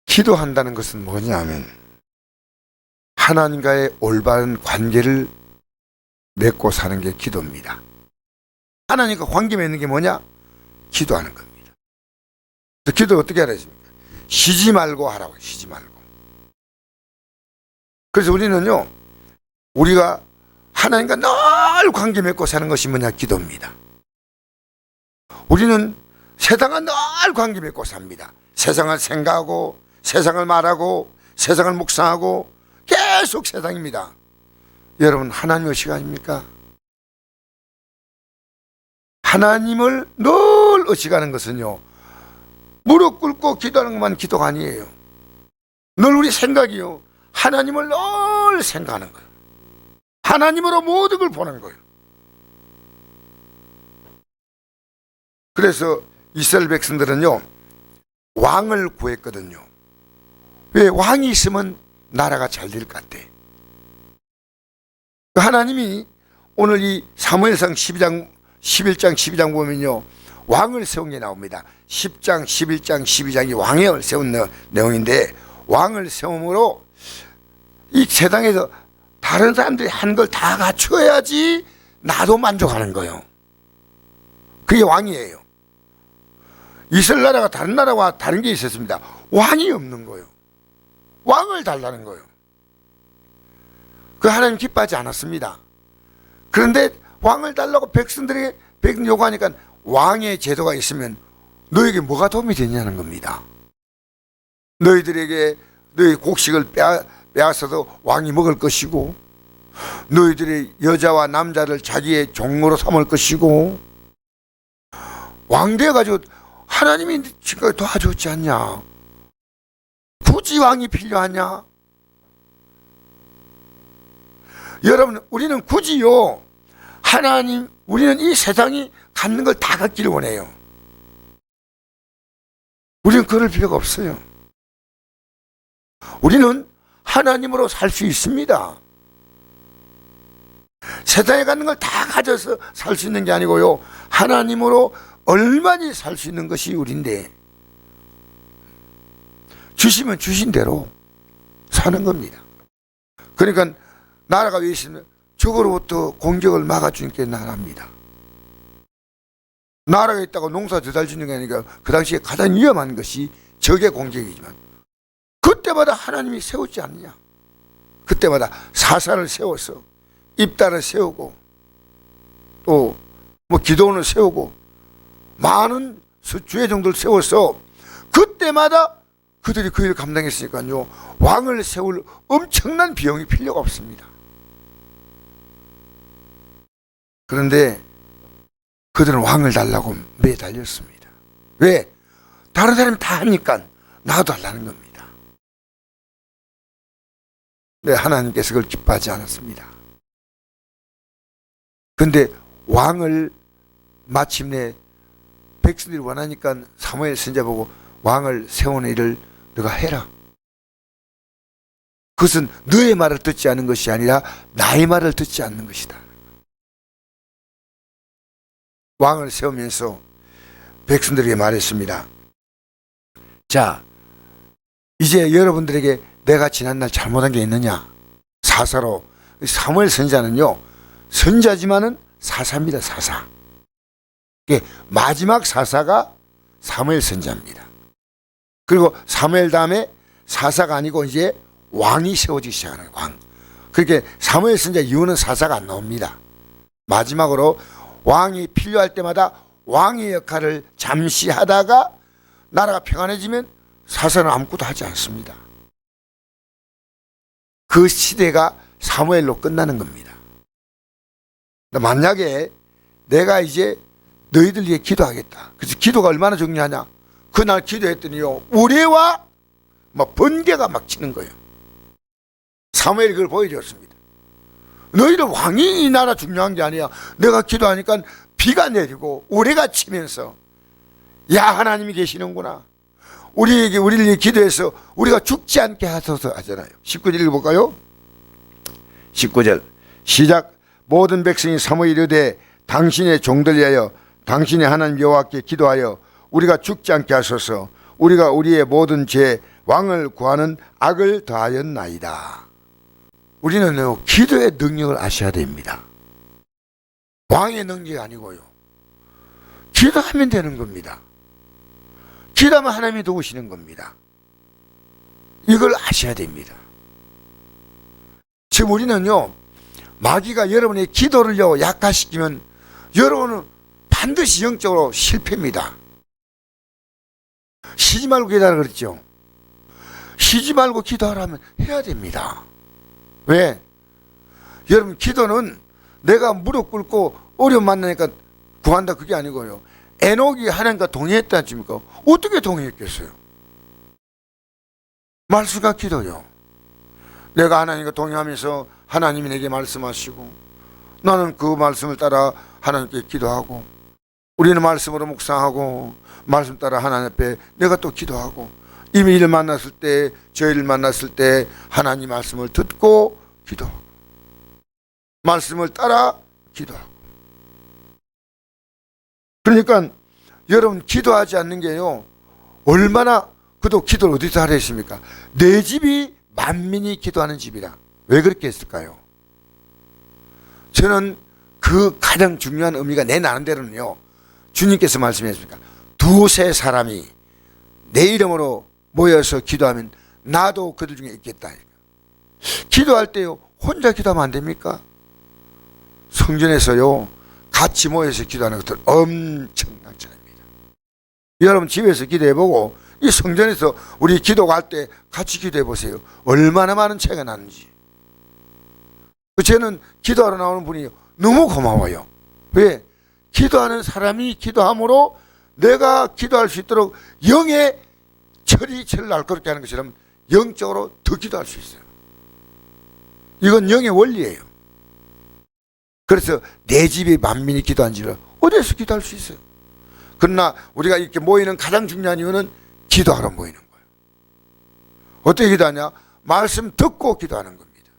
기도한다는 것은 뭐냐면 하나님과의 올바른 관계를 맺고 사는 게 기도입니다. 하나님과 관계 맺는 게 뭐냐? 기도하는 겁니다. 기도 어떻게 하라십니까? 쉬지 말고 하라고. 쉬지 말고. 그래서 우리는요, 우리가 하나님과 늘 관계 맺고 사는 것이 뭐냐? 기도입니다. 우리는 세상과 늘 관계 맺고 삽니다. 세상을 생각하고 세상을 말하고 세상을 묵상하고 계속 세상입니다. 여러분, 하나님 의식 아닙니까? 하나님을 늘 의식하는 것은요, 무릎 꿇고 기도하는 것만 기도가 아니에요. 늘 우리 생각이요, 하나님을 늘 생각하는 거예요. 하나님으로 모든 걸 보는 거예요. 그래서 이스라엘 백성들은요, 왕을 구했거든요. 왜? 왕이 있으면 나라가 잘 될 것 같아. 하나님이 오늘 이 사무엘상 11장 12장 보면요, 왕을 세운 게 나옵니다. 10장 11장 12장이 왕을 세운 내용인데, 왕을 세움으로 이 세상에서 다른 사람들이 한 걸 다 갖추어야지 나도 만족하는 거예요. 그게 왕이에요. 이스라엘 나라가 다른 나라와 다른 게 있었습니다. 왕이 없는 거예요. 왕을 달라는 거예요. 그 하나님 기뻐하지 않았습니다. 그런데 왕을 달라고 백성들이 요구하니까 왕의 제도가 있으면 너에게 뭐가 도움이 되냐는 겁니다. 너희들에게 너희 곡식을 빼앗아도 왕이 먹을 것이고, 너희들이 여자와 남자를 자기의 종으로 삼을 것이고, 왕 되어가지고 하나님이 지금까지 도와줬지 않냐? 굳이 왕이 필요하냐? 여러분, 우리는 굳이요, 하나님, 우리는 이 세상이 갖는 걸 다 갖기를 원해요. 우리는 그럴 필요가 없어요. 우리는 하나님으로 살 수 있습니다. 세상에 갖는 걸 다 가져서 살 수 있는 게 아니고요, 하나님으로 얼마나 살 수 있는 것이 우리인데, 주시면 주신 대로 사는 겁니다. 그러니까 나라가 왜 있으면 적으로부터 공격을 막아주는 게 나라입니다. 나라가 있다고 농사 더 잘 짓는 게 아니라 그 당시에 가장 위험한 것이 적의 공격이지만, 그때마다 하나님이 세우지 않느냐? 그때마다 사사를 세워서 입단을 세우고 또 뭐 기도원을 세우고 많은 주의 종들을 세워서 그때마다 그들이 그 일을 감당했으니까요, 왕을 세울 엄청난 비용이 필요가 없습니다. 그런데 그들은 왕을 달라고 매달렸습니다. 왜? 다른 사람이 다 하니까 나도 달라는 겁니다. 네, 하나님께서 그걸 기뻐하지 않았습니다. 근데 왕을 마침내 백성들이 원하니까 사무엘 선지자 보고 왕을 세우는 일을 너가 해라. 그것은 너의 말을 듣지 않는 것이 아니라 나의 말을 듣지 않는 것이다. 왕을 세우면서 백성들에게 말했습니다. 자, 이제 여러분들에게 내가 지난날 잘못한 게 있느냐? 사사로. 사무엘 선지자는요, 선지자지만은 사사입니다. 사사. 마지막 사사가 사무엘 선지자입니다. 그리고 사무엘 다음에 사사가 아니고 이제 왕이 세워지기 시작하는 거예요. 왕. 그렇게 사무엘 선지자 이후는 사사가 안 나옵니다. 마지막으로 왕이 필요할 때마다 왕의 역할을 잠시 하다가 나라가 평안해지면 사사는 아무것도 하지 않습니다. 그 시대가 사무엘로 끝나는 겁니다. 만약에 내가 이제 너희들 위해 기도하겠다. 그래서 기도가 얼마나 중요하냐? 그날 기도했더니요, 우레와 막 번개가 막 치는 거예요. 사무엘이 그걸 보여줬습니다. 너희들 왕이 이 나라 중요한 게 아니야. 내가 기도하니까 비가 내리고 우레가 치면서, 야, 하나님이 계시는구나. 우리를 위해 기도해서 우리가 죽지 않게 하소서 하잖아요. 19절 읽어볼까요? 19절 시작. 모든 백성이 사무엘이 이르되 당신의 종들 위하여 당신의 하나님 여호와께 기도하여 우리가 죽지 않게 하소서. 우리가 우리의 모든 죄와 왕을 구하는 악을 더하였나이다. 우리는요, 기도의 능력을 아셔야 됩니다. 왕의 능력이 아니고요, 기도하면 되는 겁니다. 기도하면 하나님이 도우시는 겁니다. 이걸 아셔야 됩니다. 지금 우리는요, 마귀가 여러분의 기도를요 약화시키면 여러분은 반드시 영적으로 실패입니다. 쉬지 말고 기도하라 그랬죠. 쉬지 말고 기도하라면 해야 됩니다. 왜? 여러분, 기도는 내가 무릎 꿇고 어려움 만나니까 구한다 그게 아니고요, 에녹이 하나님과 동의했다 않습니까? 어떻게 동의했겠어요? 말씀과 기도요. 내가 하나님과 동의하면서 하나님이 내게 말씀하시고 나는 그 말씀을 따라 하나님께 기도하고, 우리는 말씀으로 묵상하고 말씀 따라 하나님 앞에 내가 또 기도하고, 이미 이를 만났을 때, 저희를 만났을 때 하나님 말씀을 듣고 기도하고 말씀을 따라 기도하고. 그러니까 여러분, 기도하지 않는 게요, 얼마나, 그도 기도를 어디서 하라 했습니까? 내 집이 만민이 기도하는 집이라. 왜 그렇게 했을까요? 저는 그 가장 중요한 의미가 내 나름대로는요, 주님께서 말씀하셨습니까? 두세 사람이 내 이름으로 모여서 기도하면 나도 그들 중에 있겠다. 기도할 때요, 혼자 기도하면 안 됩니까? 성전에서요, 같이 모여서 기도하는 것들 엄청난 차이입니다. 여러분, 집에서 기도해보고 이 성전에서 우리 기도할 때 같이 기도해보세요. 얼마나 많은 차이가 나는지. 저는 기도하러 나오는 분이 너무 고마워요. 왜? 기도하는 사람이 기도함으로 내가 기도할 수 있도록 영의 철이 철을 날카롭게 하는 것처럼 영적으로 더 기도할 수 있어요. 이건 영의 원리예요. 그래서 내 집이 만민이 기도한 집을 어디에서 기도할 수 있어요. 그러나 우리가 이렇게 모이는 가장 중요한 이유는 기도하러 모이는 거예요. 어떻게 기도하냐? 말씀 듣고 기도하는 겁니다.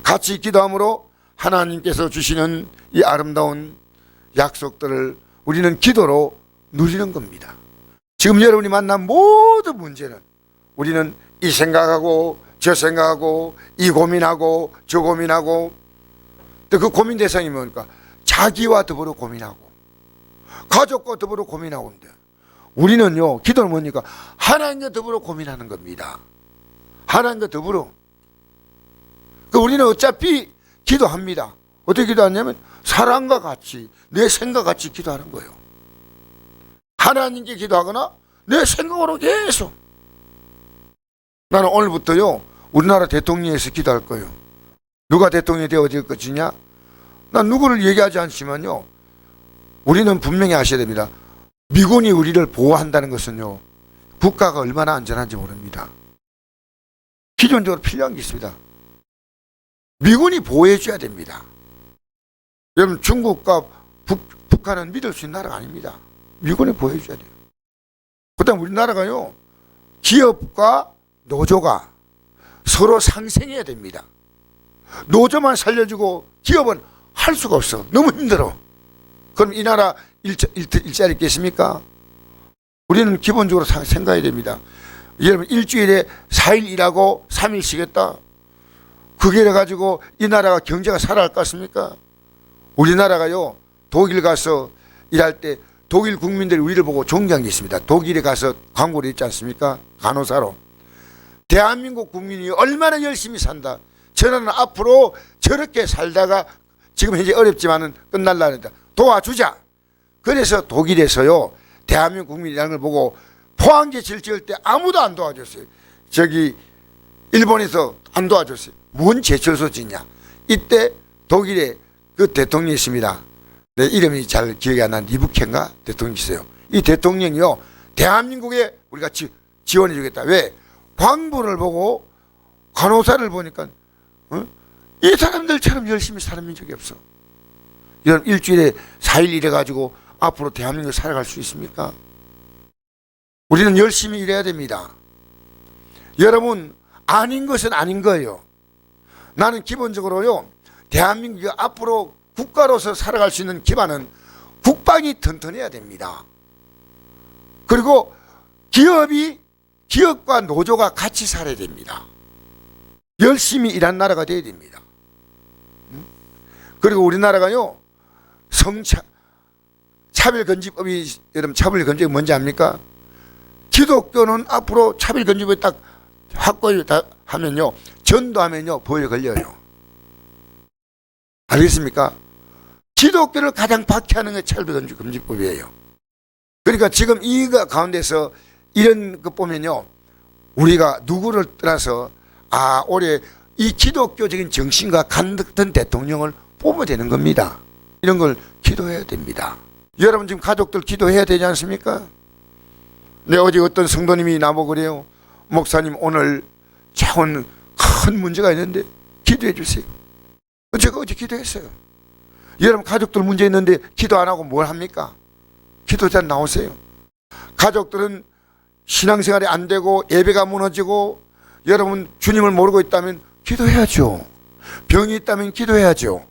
같이 기도함으로 하나님께서 주시는 이 아름다운 약속들을 우리는 기도로 누리는 겁니다. 지금 여러분이 만난 모든 문제는 우리는 이 생각하고 저 생각하고 이 고민하고 저 고민하고, 또 그 고민 대상이 뭡니까? 자기와 더불어 고민하고 가족과 더불어 고민하고 있는데, 우리는요, 기도는 뭡니까? 하나님과 더불어 고민하는 겁니다. 하나님과 더불어. 우리는 어차피 기도합니다. 어떻게 기도하냐면 사랑과 같이, 내 생각 같이 기도하는 거예요. 하나님께 기도하거나 내 생각으로 계속. 나는 오늘부터요, 우리나라 대통령에서 기도할 거예요. 누가 대통령이 되어질 것이냐? 난 누구를 얘기하지 않지만요, 우리는 분명히 아셔야 됩니다. 미군이 우리를 보호한다는 것은요, 국가가 얼마나 안전한지 모릅니다. 기본적으로 필요한 게 있습니다. 미군이 보호해 줘야 됩니다. 여러분, 중국과 북한은 믿을 수 있는 나라가 아닙니다. 미군이 보호해 줘야 돼요. 그다음 우리나라가요, 기업과 노조가 서로 상생해야 됩니다. 노조만 살려주고 기업은 할 수가 없어. 너무 힘들어. 그럼 이 나라 일자리 있겠습니까? 우리는 기본적으로 생각해야 됩니다. 여러분, 일주일에 4일 일하고 3일 쉬겠다. 그게 가지고 이 나라가 경제가 살아갈 것 같습니까? 우리나라가요, 독일 가서 일할 때 독일 국민들이 우리를 보고 존경한 게 있습니다. 독일에 가서 광고를 했지 않습니까? 간호사로. 대한민국 국민이 얼마나 열심히 산다. 저는 앞으로 저렇게 살다가 지금 현재 어렵지만은 끝날라는데 도와주자. 그래서 독일에서요, 대한민국 국민이라는 걸 보고 포항제철 지을 때 아무도 안 도와줬어요. 저기 일본에서 안 도와줬어요. 뭔 제철소 짓냐. 이때 독일에 그 대통령이 있습니다. 내 이름이 잘 기억이 안 나는 리브켄가 대통령이 있어요. 이 대통령이요, 대한민국에 우리가 지원해 주겠다. 왜? 광부를 보고 간호사를 보니까 이 사람들처럼 열심히 사는 민족이 없어. 이런 일주일에 4일 일해가지고 앞으로 대한민국을 살아갈 수 있습니까? 우리는 열심히 일해야 됩니다. 여러분, 아닌 것은 아닌 거예요. 나는 기본적으로요, 대한민국이 앞으로 국가로서 살아갈 수 있는 기반은 국방이 튼튼해야 됩니다. 그리고 기업이 기업과 노조가 같이 살아야 됩니다. 열심히 일한 나라가 돼야 됩니다. 그리고 우리나라가요, 차별금지법이, 여러분 차별금지법이 뭔지 압니까? 기독교는 앞으로 차별금지법이 딱 확고히 하면요, 전도하면요 벌에 걸려요. 알겠습니까? 기독교를 가장 박해하는 게 차별금지법이에요. 그러니까 지금 이 가운데서 이런 거 보면요, 우리가 누구를 떠나서 올해 이 기독교적인 정신과 같은 대통령을 뽑아야 되는 겁니다. 이런 걸 기도해야 됩니다. 여러분 지금 가족들 기도해야 되지 않습니까? 어제 어떤 성도님이 나보고 그래요. 목사님, 오늘 차원 큰 문제가 있는데 기도해 주세요. 제가 어제 기도했어요. 여러분 가족들 문제 있는데 기도 안 하고 뭘 합니까? 기도자 나오세요. 가족들은 신앙생활이 안 되고 예배가 무너지고 여러분 주님을 모르고 있다면 기도해야죠. 병이 있다면 기도해야죠.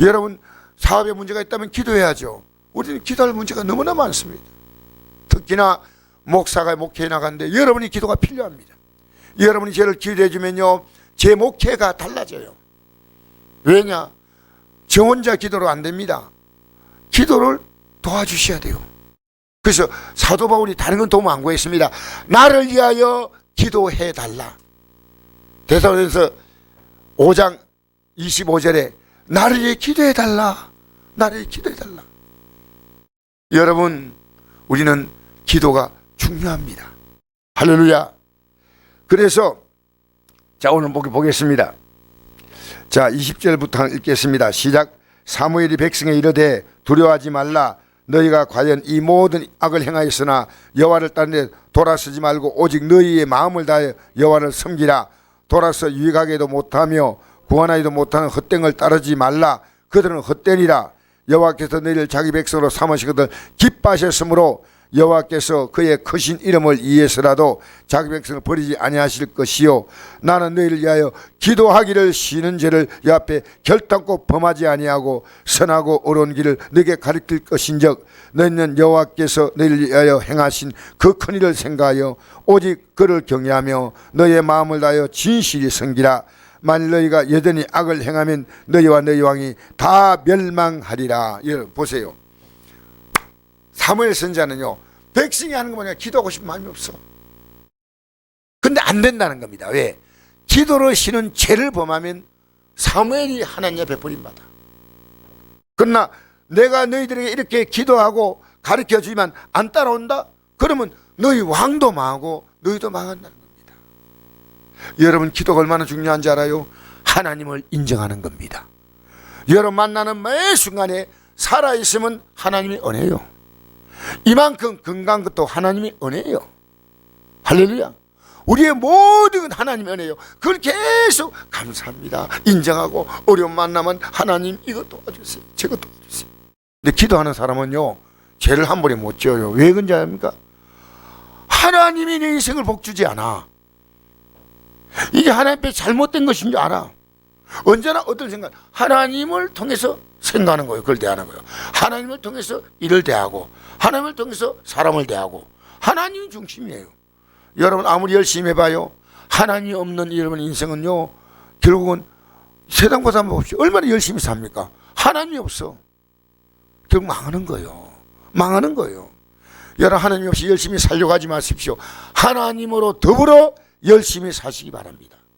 여러분 사업에 문제가 있다면 기도해야죠. 우리는 기도할 문제가 너무나 많습니다. 특히나 목사가 목회에 나가는데 여러분이 기도가 필요합니다. 여러분이 저를 기도해 주면요, 제 목회가 달라져요. 왜냐? 저 혼자 기도로 안 됩니다. 기도를 도와주셔야 돼요. 그래서 사도 바울이 다른 건 도움 안 구했습니다. 나를 위하여 기도해 달라. 데살로니가서 5장 25절에 나를 위해 기도해 달라. 나를 위해 기도해 달라. 여러분, 우리는 기도가 중요합니다. 할렐루야. 그래서 자, 오늘 보겠습니다. 자, 20절부터 읽겠습니다. 시작. 사무엘이 백성에 이르되 두려워하지 말라. 너희가 과연 이 모든 악을 행하였으나 여호와를 따르되 돌아서지 말고 오직 너희의 마음을 다하여 여호와를 섬기라. 돌아서 유익하게도 못하며 구원하지도 못하는 헛된 따르지 말라. 그들은 헛되니라. 여호와께서 너희를 자기 백성으로 삼으시거든 기뻐하셨으므로 여호와께서 그의 크신 이름을 위해서라도 자기 백성을 버리지 아니하실 것이요, 나는 너희를 위하여 기도하기를 쉬는 죄를 여 앞에 결단코 범하지 아니하고 선하고 옳은 길을 너희에게 가르칠 것인즉 너희는 여호와께서 너희를 위하여 행하신 그 큰 일을 생각하여 오직 그를 경외하며 너희의 마음을 다하여 진실히 섬기라. 만일 너희가 여전히 악을 행하면 너희와 너희 왕이 다 멸망하리라. 여러분 보세요. 사무엘 선지자는요, 백성이 하는 거 뭐냐, 기도하고 싶은 마음이 없어. 근데 안 된다는 겁니다. 왜? 기도를 쉬는 죄를 범하면 사무엘이 하나님의 베풀림 받아. 그러나 내가 너희들에게 이렇게 기도하고 가르쳐 주지만 안 따라온다? 그러면 너희 왕도 망하고 너희도 망한다는 겁니다. 여러분, 기도가 얼마나 중요한지 알아요? 하나님을 인정하는 겁니다. 여러분 만나는 매 순간에 살아있으면 하나님이 은혜요. 이만큼 건강한 것도 하나님이 은혜예요. 할렐루야. 우리의 모든 하나님의 은혜요. 그걸 계속 감사합니다. 인정하고 어려움 만나면 하나님 이것 도와주세요. 저것 도와주세요. 근데 기도하는 사람은요, 죄를 한 번에 못 지어요. 왜 그런지 압니까? 하나님이 내 인생을 복주지 않아. 이게 하나님 앞에 잘못된 것인 줄 알아. 언제나 어떤 생각, 하나님을 통해서 생각하는 거예요. 그걸 대하는 거예요. 하나님을 통해서 일을 대하고 하나님을 통해서 사람을 대하고 하나님이 중심이에요. 여러분 아무리 열심히 해봐요, 하나님이 없는 여러분 인생은요, 결국은 세상과 한번 봅시다. 얼마나 열심히 삽니까? 하나님이 없어. 결국 망하는 거예요. 망하는 거예요. 여러분 하나님 없이 열심히 살려고 하지 마십시오. 하나님으로 더불어 열심히 사시기 바랍니다.